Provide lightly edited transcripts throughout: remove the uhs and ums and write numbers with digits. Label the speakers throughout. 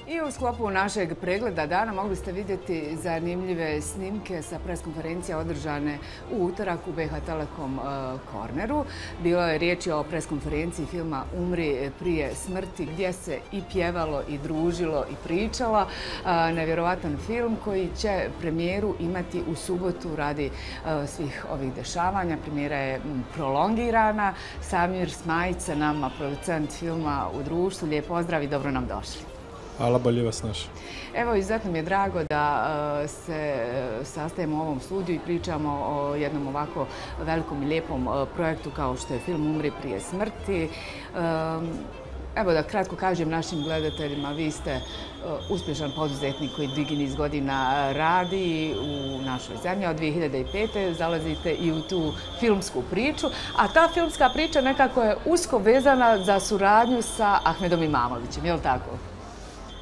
Speaker 1: I u sklopu našeg pregleda dana mogli ste vidjeti zanimljive snimke sa preskonferencija održane u utorak u BH Telekom Corneru. Bilo je riječi o preskonferenciji filma Umri prije smrti gdje se i pjevalo i družilo i pričalo. Nevjerovatan film koji će premijeru imati u subotu radi svih ovih dešavanja. Premijera je prolongirana. Samir Smajić sa nama, producent filma u društvu. Lijep pozdrav i dobro nam došli.
Speaker 2: Hvala, bolje vas našli.
Speaker 1: Evo, izuzetno mi je drago da se sastajemo u ovom studiju i pričamo o jednom ovako velikom i lijepom projektu kao što je film Umri prije smrti. Evo da kratko kažem našim gledateljima, vi ste uspješan poduzetnik koji dugi niz godina radi u našoj zemlji. Od 2005. zalazite i u tu filmsku priču, a ta filmska priča nekako je usko vezana za suradnju sa Ahmedom Imamovićem, je li tako?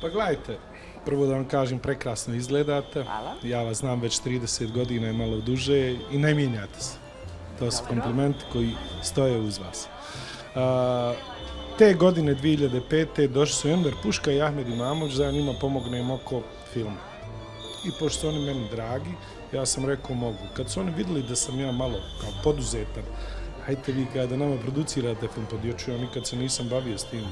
Speaker 2: Pa gledajte, prvo da vam kažem, prekrasno izgledate.
Speaker 1: Hvala.
Speaker 2: Ja vas znam već 30 godina i malo duže i ne mijenjate se. To su komplimenti koji stoje uz vas. Te godine 2005. došli su Enver Puška i Ahmed Imamović, da ja njima pomognem oko filma. I pošto su oni meni dragi, ja sam rekao mogu. Kad su oni vidjeli da sam ja malo kao poduzetan, hajte vi kada nama producirate film, podjoču, ja nikad se nisam bavio s tim.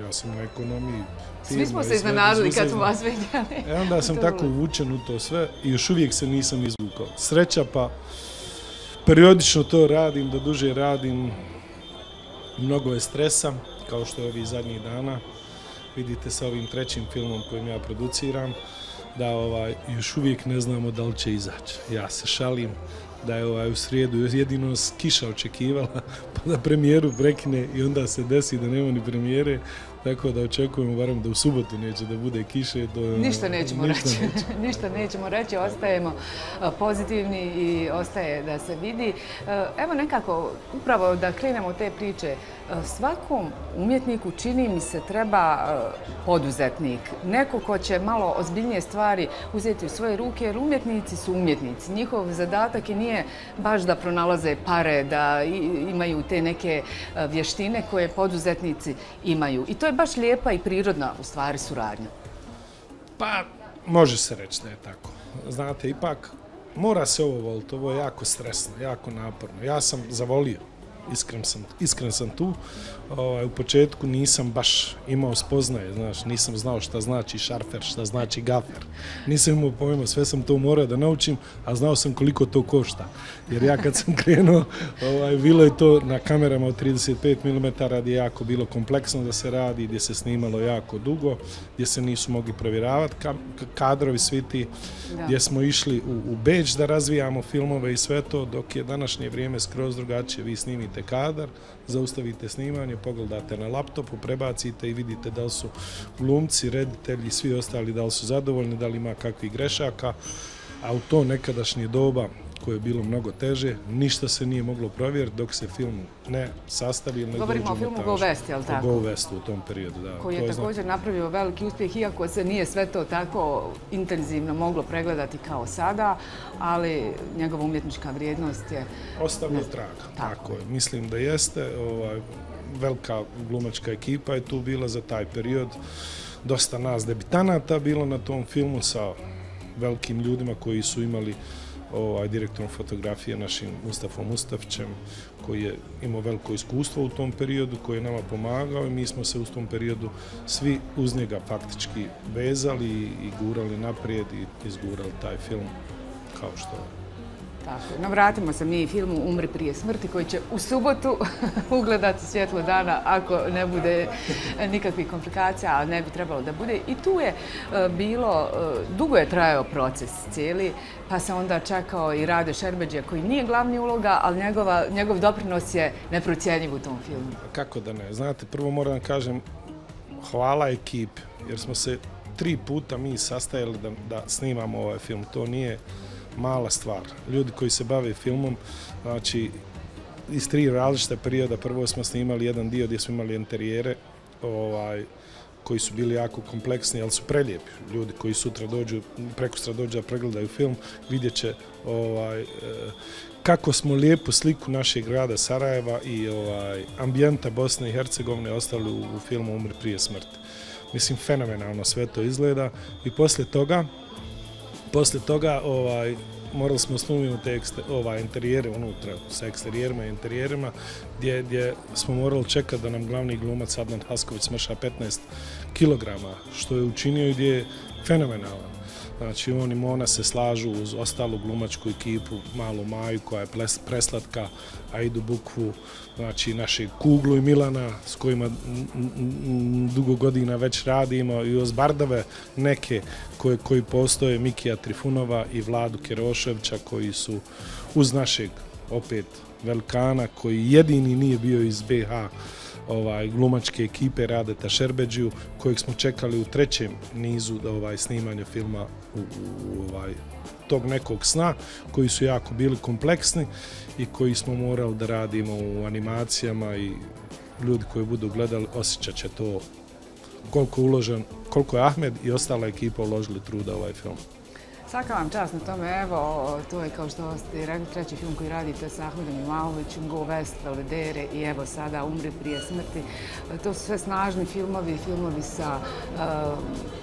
Speaker 2: Ja sam na ekonomiji.
Speaker 1: Svi smo se iznenadili kad smo vas vidjeli.
Speaker 2: Onda sam tako uvučen u to sve i još uvijek se nisam izvukao. Sreća pa periodično to radim, da duže radim. Mnogo je stresa, kao što je ovih zadnjih dana. Vidite sa ovim trećim filmom kojim ja produciram, da još uvijek ne znamo da li će izaći. Ja se šalim da je u srijedu jedino kiša očekivala, pa da premijeru prekine i onda se desi da nema ni premijere, tako da očekujemo barem da u subotu neće da bude kiše.
Speaker 1: Ništa nećemo reći. Ništa nećemo reći, ostajemo pozitivni i ostaje da se vidi. Evo nekako, upravo da krenemo te priče, svakom umjetniku čini mi se treba poduzetnik. Neko ko će malo ozbiljnije stvari uzeti u svoje ruke, jer umjetnici su umjetnici. Njihov zadatak i nije baš da pronalaze pare, da imaju te neke vještine koje poduzetnici imaju. I to je baš lijepa i prirodna u stvari suradnja.
Speaker 2: Pa, može se reći da je tako. Znate, ipak mora se ovo voliti, ovo je jako stresno, jako naporno. Ja sam zavolio. Iskren sam tu. U početku nisam baš imao spoznaje, znaš, nisam znao šta znači šarfer, šta znači gafer. Nisam imao pojma, sve sam to morao da naučim, a znao sam koliko to košta. Jer ja kad sam krenuo, bilo je to na kamerama od 35 mm, gdje je jako bilo kompleksno da se radi, gdje se snimalo jako dugo, gdje se nisu mogli provjeravati kadrovi svi ti, gdje smo išli u Beč da razvijamo filmove i sve to, dok je današnje vrijeme skroz drugačije. Vi snimite kadar, zaustavite snimanje, pogledate na laptopu, prebacite i vidite da li su glumci, reditelji i svi ostali da li su zadovoljni, da li ima kakvih grešaka, a u to nekadašnje doba koje je bilo mnogo teže, ništa se nije moglo provjeriti dok se film ne sastavi ili ne dođe montažu.
Speaker 1: Govorimo o filmu Go West, je li tako?
Speaker 2: Go West u tom periodu, da.
Speaker 1: Koji je također napravio veliki uspjeh, iako se nije sve to tako intenzivno moglo pregledati kao sada, ali njegova umjetnička vrijednost je...
Speaker 2: Ostavio traga, tako je. Mislim da jeste. Velika glumačka ekipa je tu bila za taj period. Dosta nas debitanata bilo na tom filmu sa velikim ljudima koji su imali direktorom fotografije našim Mustafom Mustafićem, koji je imao veliko iskustvo u tom periodu, koji je nama pomagao i mi smo se u tom periodu svi uz njega faktički vezali i gurali naprijed i izgurali taj film kao što je.
Speaker 1: Tako, no vratimo se mi filmu Umri prije smrti koji će u subotu ugledati svjetlo dana ako ne bude nikakvih komplikacija, a ne bi trebalo da bude. I tu je bilo, dugo je trajao proces cijeli, pa se onda čekao i Rade Šerbedžija koji nije glavni uloga, ali njegov doprinos je neprocjenjiv u tom filmu.
Speaker 2: Kako da ne? Znate, prvo moram da kažem hvala ekipi, jer smo se 3 puta mi sastajali da snimamo ovaj film. To nije mala stvar. Ljudi koji se bave filmom, znači iz 3 različite perioda, prvo smo snimali jedan dio gdje smo imali interijere koji su bili jako kompleksni, ali su prelijepi. Ljudi koji sutra dođu, prekosutra dođu da pregledaju film, vidjet će kako smo lijepu sliku našeg grada Sarajeva i ambijenta Bosne i Hercegovine ostali u filmu Umri prije smrti. Mislim, fenomenalno sve to izgleda i poslije toga morali smo snimiti te interijere unutra, sa eksterijerima i interijerima, gdje smo morali čekati da nam glavni glumac Adnan Hasković smrša 15 kilograma, što je učinio i gdje je fenomenalan. Znači, on i Mona se slažu uz ostalu glumačku ekipu, malu Maju koja je preslatka, Aidu Bukvu, znači našeg Kuglu i Milana s kojima dugo godina već radimo i uz Bardave neke koji postoje, Mikija Trifunova i Vladu Keroševića koji su uz našeg opet velikana koji jedini nije bio iz BiH glumačke ekipe Radeta Šerbeđiju, kojeg smo čekali u trećem nizu snimanja filma tog nekog sna, koji su jako bili kompleksni i koji smo morali da radimo u animacijama i ljudi koji budu gledali osjećat će to koliko je Ahmed i ostala ekipa uložili truda u ovaj film.
Speaker 1: Svaka vam čast na tome, evo, to je kao što ste rekli, treći film koji radite s Ahmedom Imamovićem, Go West, Valedere i evo sada Umri prije smrti. To su sve snažni filmovi, filmovi sa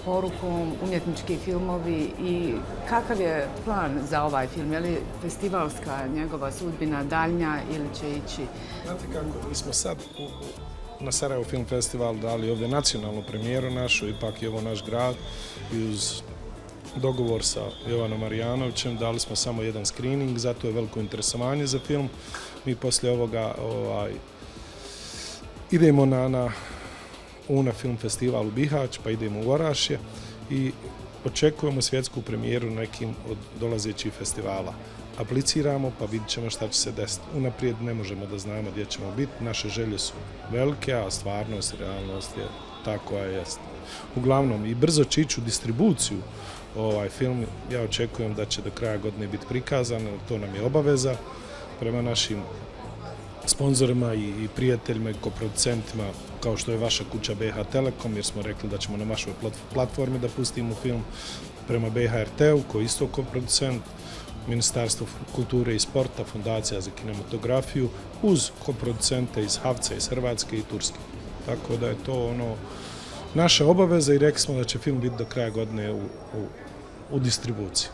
Speaker 1: porukom, umjetnički filmovi i kakav je plan za ovaj film? Je li festivalska njegova sudbina daljnja ili će ići?
Speaker 2: Znate kako, mi smo sad na Sarajevo Film Festival dali ovdje nacionalnu premijeru našu, ipak je ovo naš grad i uz dogovor sa Jovanom Marjanovićem, dali smo samo jedan screening, zato je veliko interesovanje za film. Mi poslije ovoga idemo na UNA Film Festival u Bihać, pa idemo u Orašje i očekujemo svjetsku premijeru na nekim od dolazećih festivala. Apliciramo pa vidit ćemo šta će se desiti. Unaprijed ne možemo da znamo gdje ćemo biti, naše želje su velike, a stvarnost i realnost je ta koja jest. Uglavnom, i brzo će ići u distribuciju ovaj film, ja očekujem da će do kraja godine biti prikazan, to nam je obaveza prema našim sponzorima i prijateljima i koproducentima, kao što je vaša kuća BH Telekom, jer smo rekli da ćemo na vašoj platformi da pustimo film, prema BHRT-u, koji je isto koproducent, Ministarstvo kulture i sporta, Fondacija za kinematografiju, uz koproducente iz Havca, iz Hrvatske i Turske. Tako da je to naša obaveza i rekli smo da će film biti do kraja godine u distribuciji.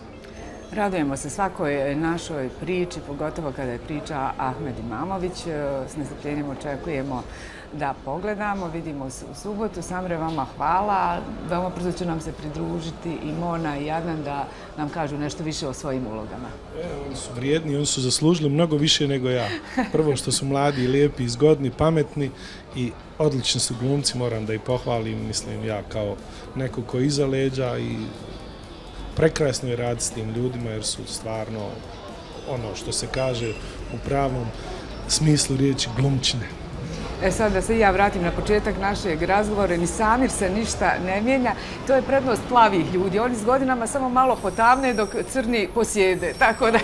Speaker 1: Radujemo se svakoj našoj priči, pogotovo kada je priča Ahmed Imamović. S nestrpljenjem očekujemo da pogledamo. Vidimo se u subotu. Samre, vama hvala. Veoma brzo će nam se pridružiti i Mona i Adnan da nam kažu nešto više o svojim ulogama.
Speaker 2: Oni su vrijedni, oni su zaslužili mnogo više nego ja. Prvo što su mladi, lijepi, zgodni, pametni i odlični su glumci, moram da ih pohvalim, mislim ja kao neko ko iza leđa i prekrasno je raditi s tim ljudima jer su stvarno ono što se kaže u pravom smislu riječi glumčine.
Speaker 1: Sad da se ja vratim na početak našeg razgovora, ni Samir se ništa ne mijenja. To je prednost plavih ljudi. Oni s godinama samo malo potamne dok crni posjede. Tako da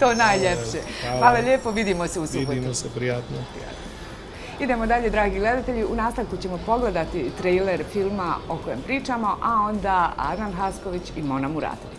Speaker 1: to najljepše. Hvala lijepo, vidimo se u subotu.
Speaker 2: Vidimo se, prijatno.
Speaker 1: Idemo dalje, dragi gledatelji. U nastavku ćemo pogledati trailer filma o kojem pričamo, a onda Adnan Hasković i Mona Muratović.